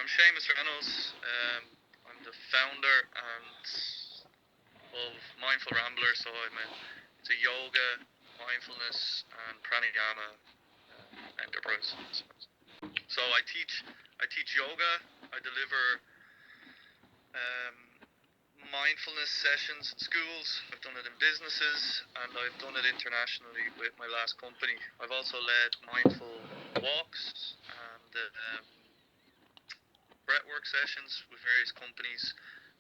I'm Seamus Reynolds. I'm the founder and of Mindful Rambler. So it's a yoga, mindfulness, and pranayama enterprise. So I teach yoga. I deliver um, mindfulness sessions in schools. I've done it in businesses, and I've done it internationally with my last company. I've also led mindful walks and breathwork sessions with various companies,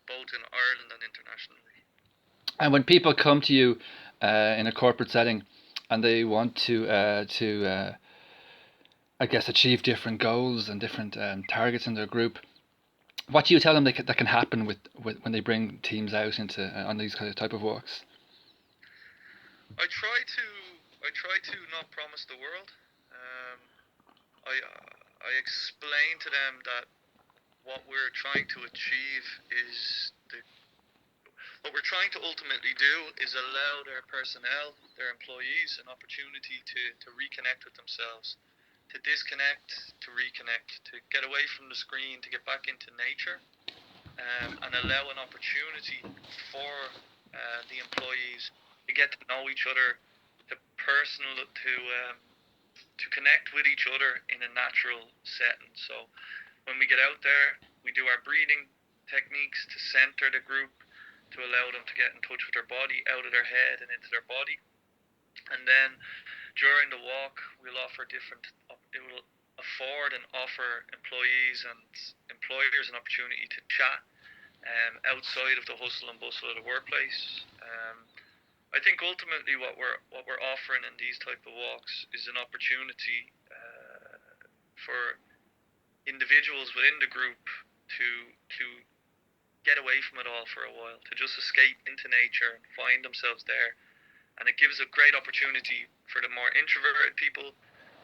both in Ireland and internationally. And when people come to you in a corporate setting and they want to I guess, achieve different goals and different targets in their group, what do you tell them that can happen with when they bring teams out into on these kind of type of walks? I try to not promise the world. Um, I explain to them that what we're trying to achieve is what we're trying to ultimately do is allow their personnel, their employees, an opportunity to reconnect with themselves, to disconnect, to reconnect, to get away from the screen, to get back into nature, and allow an opportunity for the employees to get to know each other, to connect with each other in a natural setting. So when we get out there, we do our breathing techniques to center the group, to allow them to get in touch with their body, out of their head and into their body. And then during the walk, we'll offer it will afford and offer employees and employers an opportunity to chat outside of the hustle and bustle of the workplace. I think ultimately what we're offering in these type of walks is an opportunity for individuals within the group to get away from it all for a while, to just escape into nature and find themselves there. And it gives a great opportunity for the more introverted people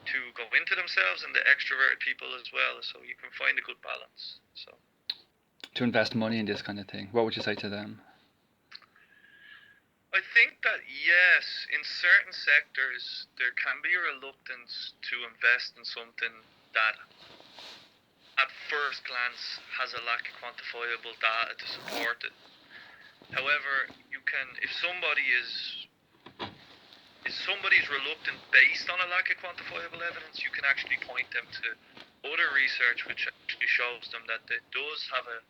to go into themselves and the extroverted people as well. So you can find a good balance. So to invest money in this kind of thing, what would you say to them? I think that yes, in certain sectors there can be a reluctance to invest in something that at first glance has a lack of quantifiable data to support it. However, if somebody's reluctant based on a lack of quantifiable evidence, you can actually point them to other research which actually shows them that it does have a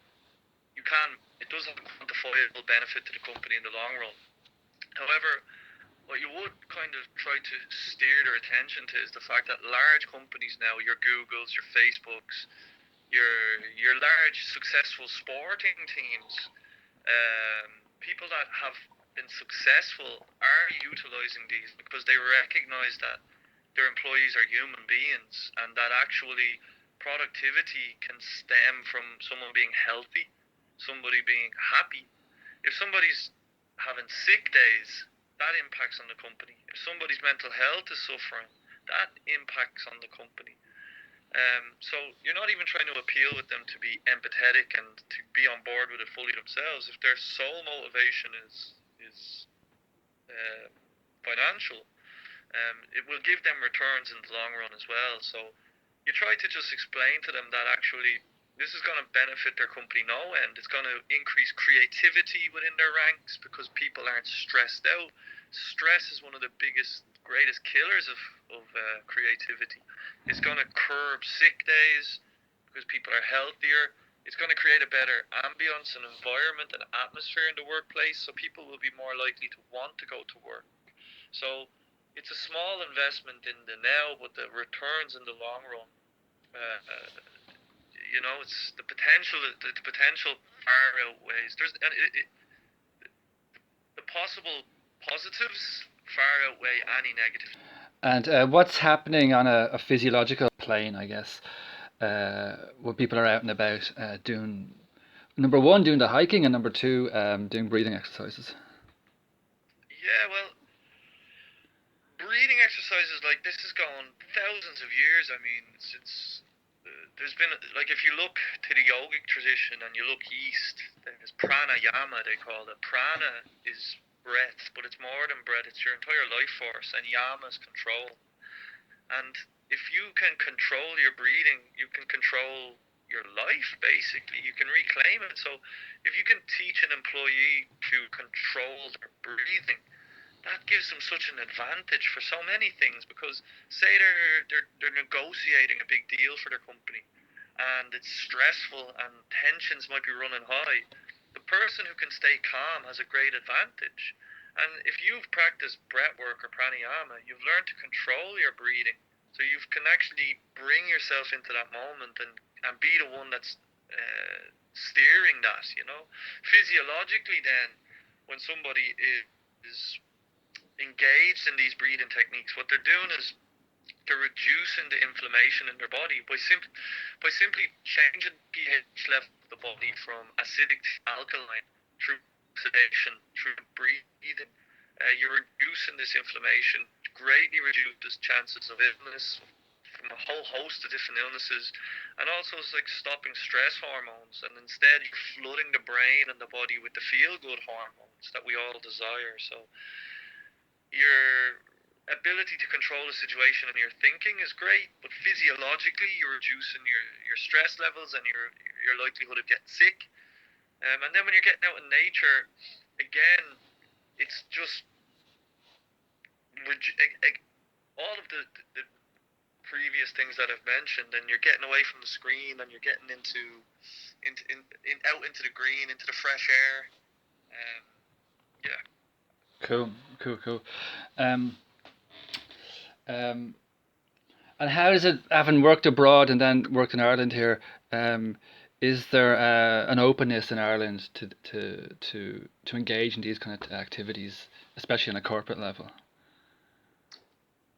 quantifiable benefit to the company in the long run. However, what you would kind of try to steer their attention to is the fact that large companies now, your Googles, your Facebooks, your large successful sporting teams, people that have been successful are utilizing these because they recognize that their employees are human beings and that actually productivity can stem from someone being healthy, somebody being happy. If somebody's having sick days, that impacts on the company. If somebody's mental health is suffering, that impacts on the company. So you're not even trying to appeal with them to be empathetic and to be on board with it fully themselves. If their sole motivation is financial, it will give them returns in the long run as well. So you try to just explain to them that actually this is going to benefit their company no end. It's going to increase creativity within their ranks because people aren't stressed out. Stress is one of the greatest killers of creativity. It's going to curb sick days because people are healthier. It's going to create a better ambience and environment and atmosphere in the workplace, so people will be more likely to want to go to work. So it's a small investment in the now, but the returns in the long run, it's the potential. The potential far outweighs. The possible positives far outweigh any negatives. And what's happening on a physiological plane, I guess, when people are out and about doing, number one, doing the hiking, and number two, doing breathing exercises? Yeah, well, breathing exercises like this has gone thousands of years. I mean, there's been, like, if you look to the yogic tradition and you look east, there's pranayama, they call it. Prana is breath, but it's more than breath. It's your entire life force, and yama is control. And if you can control your breathing, you can control your life. life, basically. You can reclaim it. So if you can teach an employee to control their breathing, that gives them such an advantage for so many things, because say they're negotiating a big deal for their company and it's stressful and tensions might be running high. The person who can stay calm has a great advantage. And if you've practiced breath work or pranayama, you've learned to control your breathing. So you can actually bring yourself into that moment and be the one that's steering that, you know. Physiologically then, when somebody is engaged in these breathing techniques, what they're doing is they're reducing the inflammation in their body by simply changing the pH level of the body from acidic to alkaline through oxidation, through breathing. You're reducing this inflammation, greatly reduces chances of illness from a whole host of different illnesses, and also it's like stopping stress hormones, and instead you're flooding the brain and the body with the feel-good hormones that we all desire. So your ability to control the situation and your thinking is great, but physiologically you're reducing your stress levels and your likelihood of getting sick. And then when you're getting out in nature, again, it's just all of the previous things that I've mentioned, and you're getting away from the screen and you're getting out into the green, into the fresh air. Yeah. Cool. Um, and how is it, having worked abroad and then worked in Ireland here? Is there an openness in Ireland to engage in these kind of activities, especially on a corporate level?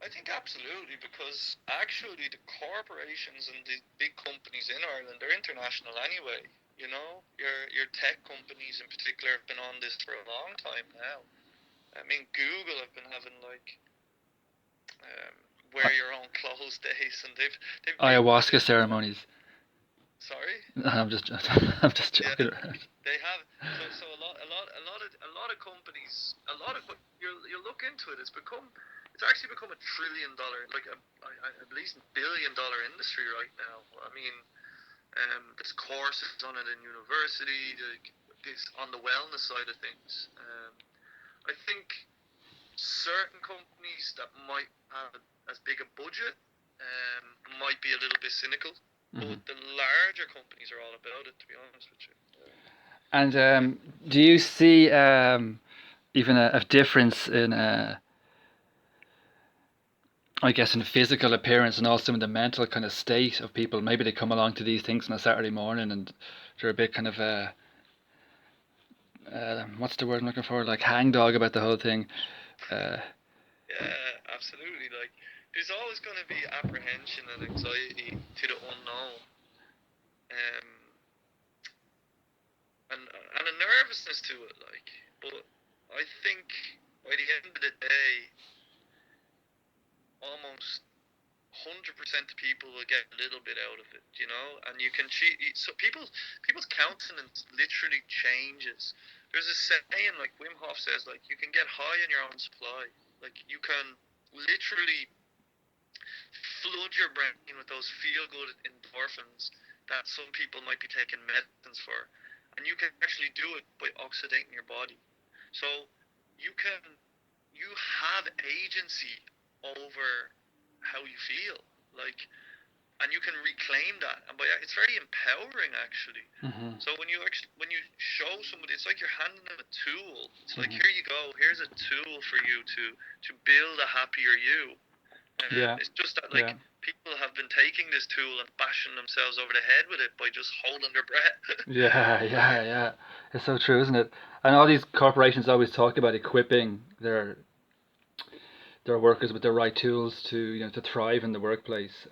I think absolutely, because actually the corporations and the big companies in Ireland are international anyway. You know, your tech companies in particular have been on this for a long time now. I mean, Google have been having like wear your own clothes days, and they've ayahuasca ceremonies. Sorry? I'm just joking. Yeah, they have. So a lot of companies, you look into it. It's actually become $1 trillion, like at least $1 billion industry right now. I mean, there's courses on it in university, this on the wellness side of things. I think certain companies that might have as big a budget might be a little bit cynical, but the larger companies are all about it, to be honest with you. And do you see even a difference in, I guess, in physical appearance and also in the mental kind of state of people? Maybe they come along to these things on a Saturday morning and they're a bit kind of what's the word I'm looking for? Like hangdog about the whole thing. Yeah, absolutely. Like, there's always going to be apprehension and anxiety to the unknown, and a nervousness to it. Like, but I think by the end of the day, almost 100% of people will get a little bit out of it, you know, and you can cheat. So people's countenance literally changes. There's a saying, like Wim Hof says, like, you can get high on your own supply. Like, you can literally flood your brain with those feel-good endorphins that some people might be taking medicines for, and you can actually do it by oxidating your body. So you have agency over how you feel, like, and you can reclaim that, and it's very empowering actually. So when you show somebody, it's like you're handing them a tool. It's like, here you go, here's a tool for you to build a happier you. It's just that, like, people have been taking this tool and bashing themselves over the head with it by just holding their breath. Yeah. It's so true, isn't it? And all these corporations always talk about equipping their workers with the right tools to thrive in the workplace.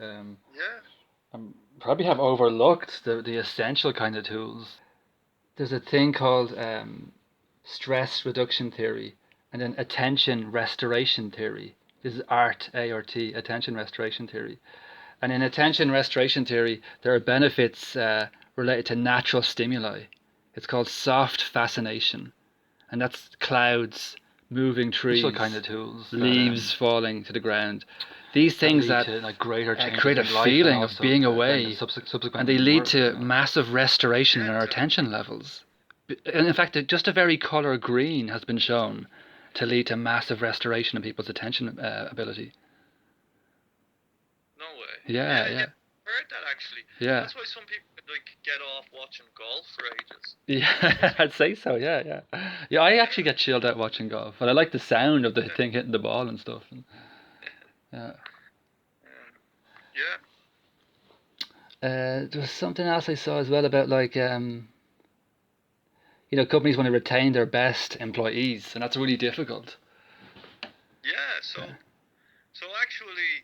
Probably have overlooked the essential kind of tools. There's a thing called stress reduction theory, and then attention restoration theory. This is ART, attention restoration theory. And in attention restoration theory, there are benefits related to natural stimuli. It's called soft fascination, and that's clouds, moving trees, kind of tools, leaves falling to the ground. these things lead that to like greater changes create a in life feeling and of also, being then away, the subsequent and they in lead work, to massive restoration in our Yeah, attention levels. And in fact, just a very colour green has been shown to lead to massive restoration in people's attention ability. no way. Yeah, Yeah, yeah, I heard that actually. yeah. That's why some people like get off watching golf for ages. Yeah, I'd say so. Yeah, yeah, yeah. I actually get chilled out watching golf, and I like the sound of the thing hitting the ball and stuff. And, yeah. Um, yeah, There was something else I saw as well about like companies want to retain their best employees, and that's really difficult. yeah. Yeah. So actually,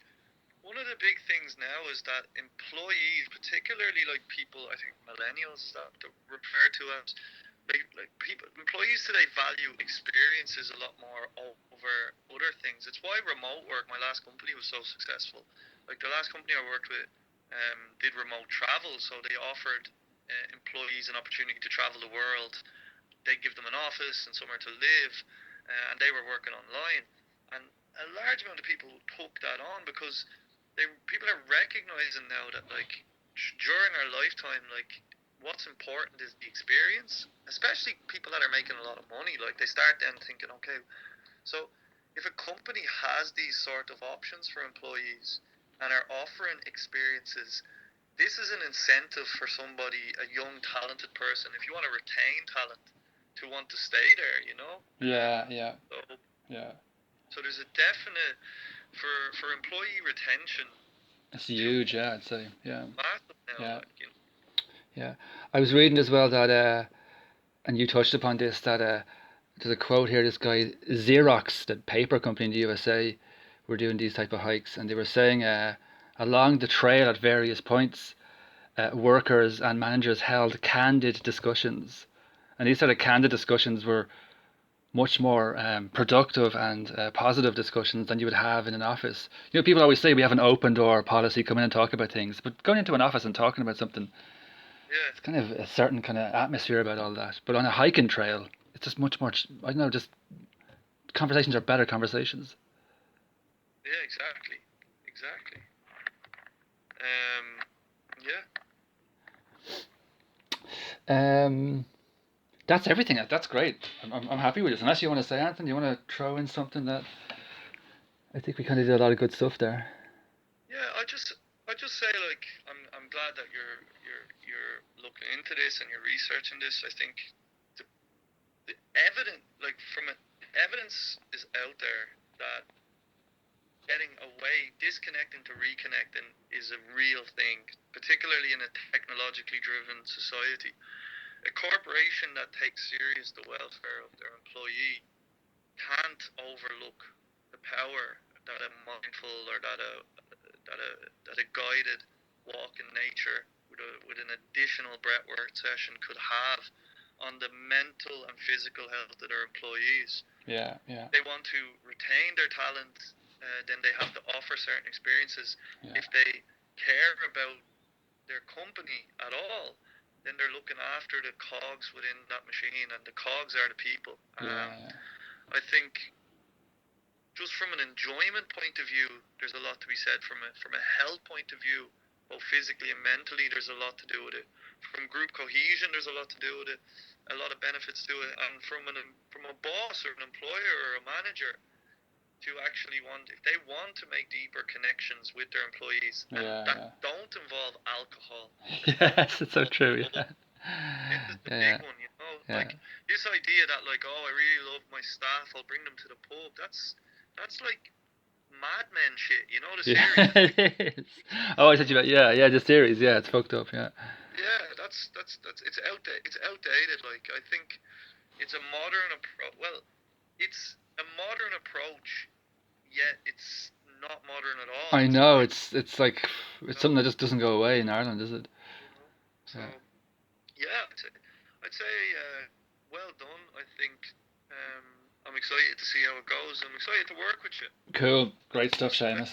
one of the big things now is that employees, particularly like people, I think millennials is that they're referred to as, like people, employees today value experiences a lot more over other things. It's why remote work, my last company was so successful. Like the last company I worked with did remote travel, so they offered employees an opportunity to travel the world. They give them an office and somewhere to live, and they were working online. And a large amount of people took that on because people are recognizing now that like during our lifetime, like what's important is the experience, especially people that are making a lot of money. Like they start then thinking, okay, so if a company has these sort of options for employees and are offering experiences, this is an incentive for somebody, a young talented person, if you want to retain talent, to want to stay there, you know. Yeah, yeah, So, yeah. so there's a definite for employee retention. It's huge. Yeah, I'd say. Yeah, Massive now, yeah, like, you know. yeah. I was reading as well that, and you touched upon this, that there's a quote here. This guy Xerox, the paper company in the USA, were doing these type of hikes, and they were saying along the trail at various points, workers and managers held candid discussions, and these sort of candid discussions were much more productive and positive discussions than you would have in an office. People always say we have an open door policy, come in and talk about things, but going into an office and talking about something, Yeah, it's kind of a certain kind of atmosphere about all that. But on a hiking trail, it's just much more, I don't know, just conversations are better conversations. yeah, exactly. Yeah. That's everything. That's great. I'm happy with this. Unless you want to say anything, you want to throw in something that I think we kind of did a lot of good stuff there. Yeah, I just say like I'm glad that you're looking into this and you're researching this. I think the the evidence like evidence is out there that getting away, disconnecting to reconnecting is a real thing, particularly in a technologically driven society. A corporation that takes serious the welfare of their employee can't overlook the power that a mindful or that a guided walk in nature with an additional breathwork session could have on the mental and physical health of their employees. Yeah, yeah. They want to retain their talent, then they have to offer certain experiences. Yeah. If they care about their company at all, then they're looking after the cogs within that machine, and the cogs are the people. Yeah. I think just from an enjoyment point of view, there's a lot to be said. From a health point of view, both physically and mentally, there's a lot to do with it. From group cohesion, there's a lot to do with it. A lot of benefits to it. And from a boss or an employer or a manager to actually if they want to make deeper connections with their employees, and that don't involve alcohol. Yes, it's so true. Yeah. This is the big one, you know. Yeah. Like this idea that like, oh, I really love my staff, I'll bring them to the pub. That's like Mad Men shit, you know, the series. It is. Oh, I said you about the series. Yeah, it's fucked up. Yeah. Yeah, that's it's outdated. It's outdated. Like I think it's a modern approach. Well, it's a modern approach, yet it's not modern at all. I It's know. like, It's like it's something that just doesn't go away in Ireland, is it? you know. So Yeah. yeah, I'd say well done. I think I'm excited to see how it goes. I'm excited to work with you. Cool. Great stuff, Let's Seamus.